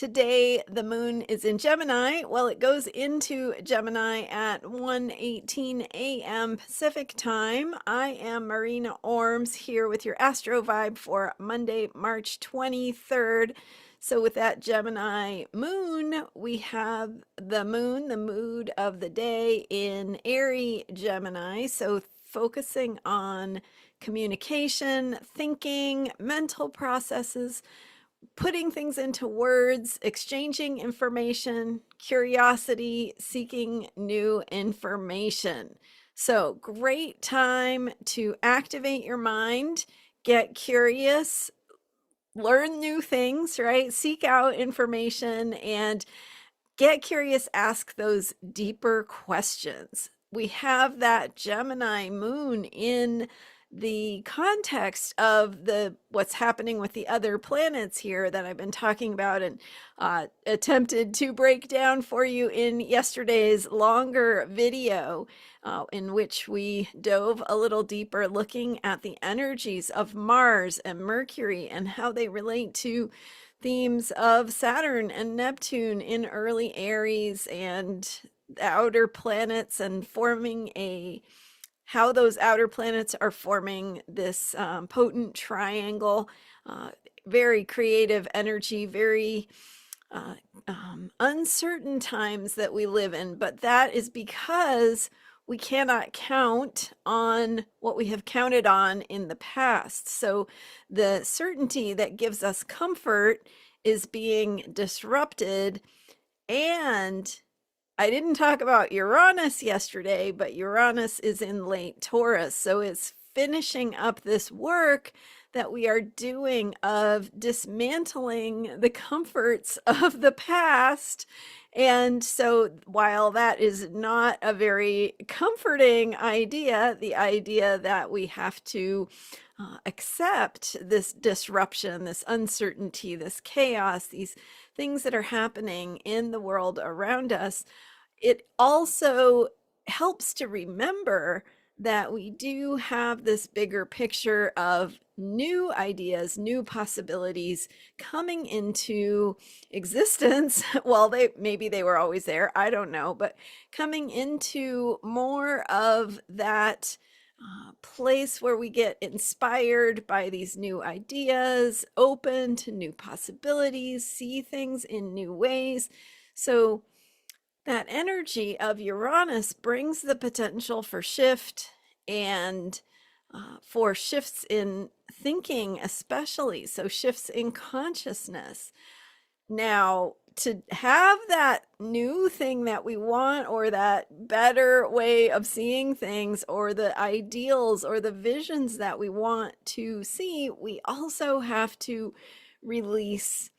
Today, the moon is in Gemini. Well, it goes into Gemini at 1:18 a.m. Pacific time. I am Marina Orms here with your Astro Vibe for Monday, March 23rd. So with that Gemini moon, we have the moon, the mood of the day in Airy Gemini. So focusing on communication, thinking, mental processes, putting things into words, exchanging information, curiosity, seeking new information. So, great time to activate your mind, get curious, learn new things, right? Seek out information and get curious, ask those deeper questions. We have that Gemini moon in the context of the what's happening with the other planets here that I've been talking about and attempted to break down for you in yesterday's longer video, in which we dove a little deeper looking at the energies of Mars and Mercury and how they relate to themes of Saturn and Neptune in early Aries and the outer planets, and forming how those outer planets are forming this potent triangle. Very creative energy, very uncertain times that we live in, but that is because we cannot count on what we have counted on in the past. So the certainty that gives us comfort is being disrupted. And I didn't talk about Uranus yesterday, but Uranus is in late Taurus. So it's finishing up this work that we are doing of dismantling the comforts of the past. And so while that is not a very comforting idea, the idea that we have to accept this disruption, this uncertainty, this chaos, these things that are happening in the world around us, it also helps to remember that we do have this bigger picture of new ideas, new possibilities coming into existence. Well, maybe they were always there, I don't know, but coming into more of that place where we get inspired by these new ideas, open to new possibilities, see things in new ways. So that energy of Uranus brings the potential for shift and for shifts in thinking, especially. So shifts in consciousness. Now, to have that new thing that we want, or that better way of seeing things, or the ideals or the visions that we want to see, we also have to release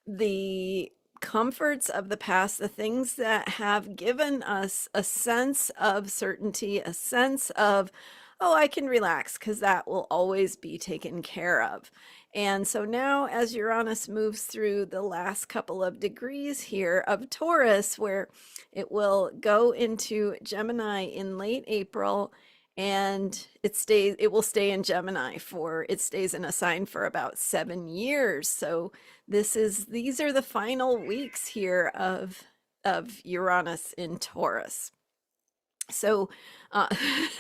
the comforts of the past, the things that have given us a sense of certainty, a sense of, oh, I can relax because that will always be taken care of. And so now, as Uranus moves through the last couple of degrees here of Taurus, where it will go into Gemini in late April, and it will stay in Gemini it stays in a sign for about 7 years. So these are the final weeks here of Uranus in Taurus. So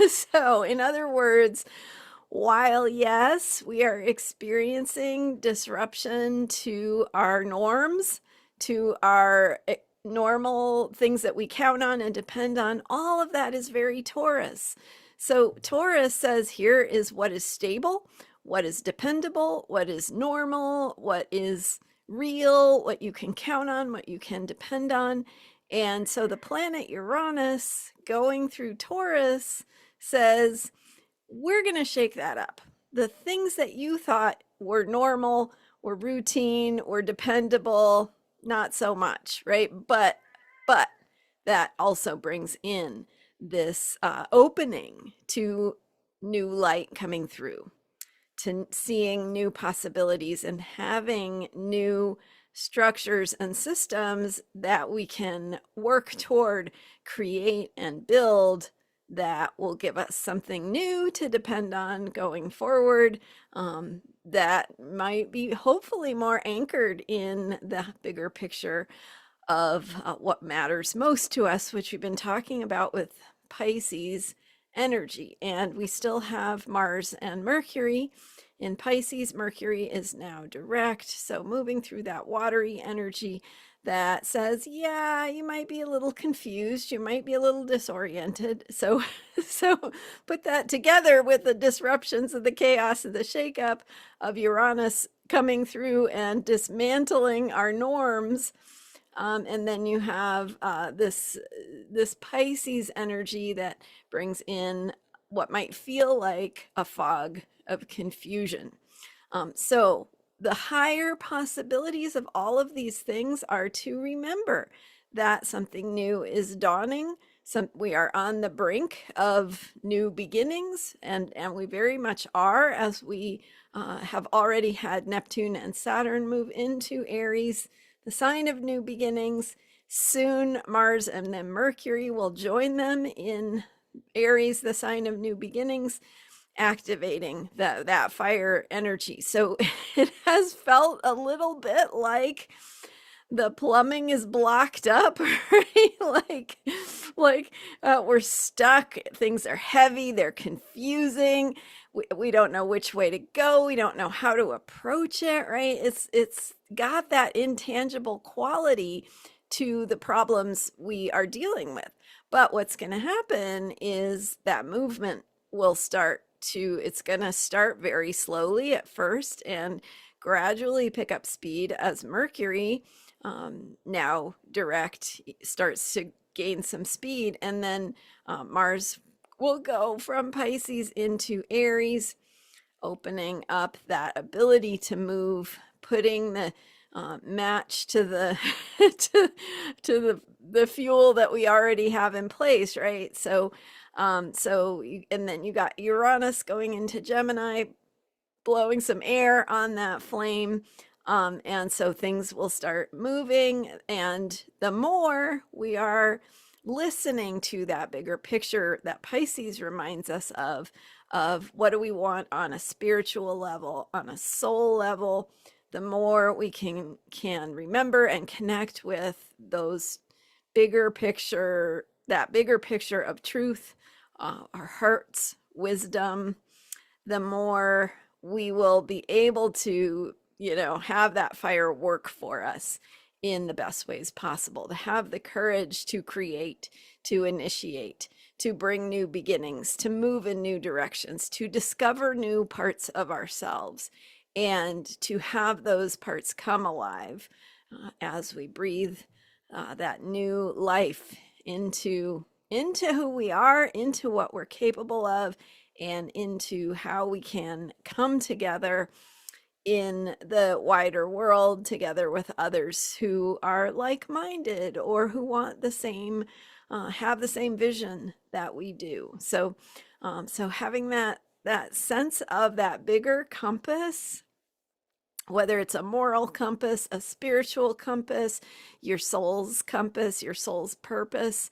so in other words, while yes, we are experiencing disruption to our norms, to our normal things that we count on and depend on, all of that is very Taurus. So Taurus says here is what is stable, what is dependable, what is normal, what is real, what you can count on, what you can depend on. And so the planet Uranus going through Taurus says, we're going to shake that up. The things that you thought were normal, were routine, were dependable, not so much, right? But that also brings in this opening to new light coming through, to seeing new possibilities and having new structures and systems that we can work toward, create and build that will give us something new to depend on going forward, that might be hopefully more anchored in the bigger picture of what matters most to us, which we've been talking about with Pisces energy. And we still have Mars and Mercury in Pisces. Mercury is now direct, so moving through that watery energy that says, yeah, you might be a little confused, you might be a little disoriented. So put that together with the disruptions of the chaos of the shakeup of Uranus coming through and dismantling our norms. And then you have this Pisces energy that brings in what might feel like a fog of confusion. So the higher possibilities of all of these things are to remember that something new is dawning. We are on the brink of new beginnings, and we very much are, as we have already had Neptune and Saturn move into Aries, the sign of new beginnings. Soon Mars and then Mercury will join them in Aries, the sign of new beginnings, activating that fire energy. So it has felt a little bit like the plumbing is blocked up, right? We're stuck. Things are heavy. They're confusing. We don't know which way to go. We don't know how to approach it, right? It's got that intangible quality to the problems we are dealing with. But what's going to happen is that movement will it's going to start very slowly at first and gradually pick up speed as Mercury, now direct, starts to gain some speed. And then Mars will go from Pisces into Aries, opening up that ability to move, putting the match to the to the fuel that we already have in place, right? And then you got Uranus going into Gemini, blowing some air on that flame. And so things will start moving. And the more we are listening to that bigger picture that Pisces reminds us of what do we want on a spiritual level, on a soul level, the more we can remember and connect with those bigger picture, that bigger picture of truth, our heart's wisdom, the more we will be able to, have that fire work for us in the best ways possible, to have the courage to create, to initiate, to bring new beginnings, to move in new directions, to discover new parts of ourselves, and to have those parts come alive as we breathe that new life into who we are, into what we're capable of, and into how we can come together in the wider world together with others who are like-minded or who want the same, have the same vision that we do. So having that sense of that bigger compass, whether it's a moral compass, a spiritual compass, your soul's compass, your soul's purpose,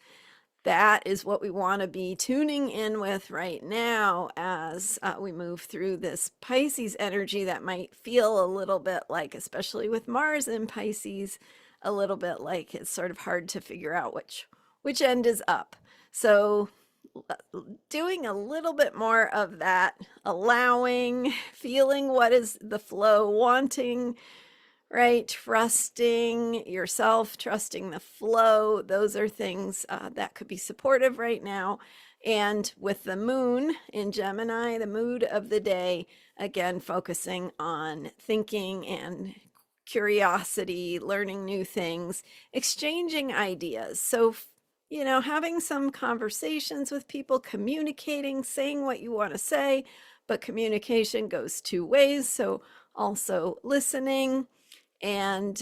that is what we want to be tuning in with right now as we move through this Pisces energy that might feel a little bit like, especially with Mars in Pisces, a little bit like it's sort of hard to figure out which end is up. So doing a little bit more of that, allowing, feeling what is the flow, wanting, right? Trusting yourself, trusting the flow. Those are things that could be supportive right now. And with the moon in Gemini, the mood of the day, again, focusing on thinking and curiosity, learning new things, exchanging ideas. So, having some conversations with people, communicating, saying what you want to say, but communication goes two ways. So also listening, and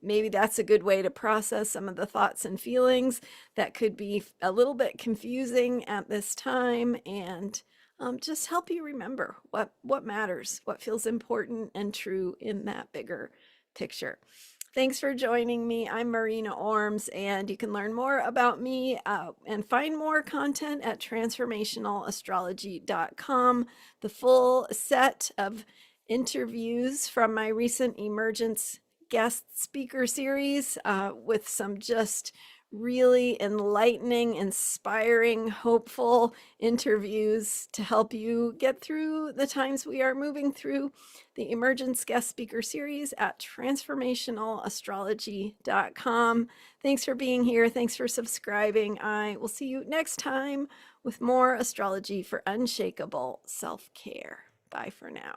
maybe that's a good way to process some of the thoughts and feelings that could be a little bit confusing at this time, and just help you remember what matters, what feels important and true in that bigger picture. Thanks for joining me. I'm Marina Orms, and you can learn more about me and find more content at transformationalastrology.com. The full set of interviews from my recent Emergence guest speaker series with some just really enlightening, inspiring, hopeful interviews to help you get through the times we are moving through. The Emergence Guest Speaker Series at transformationalastrology.com. Thanks for being here. Thanks for subscribing. I will see you next time with more astrology for unshakable self care. Bye for now.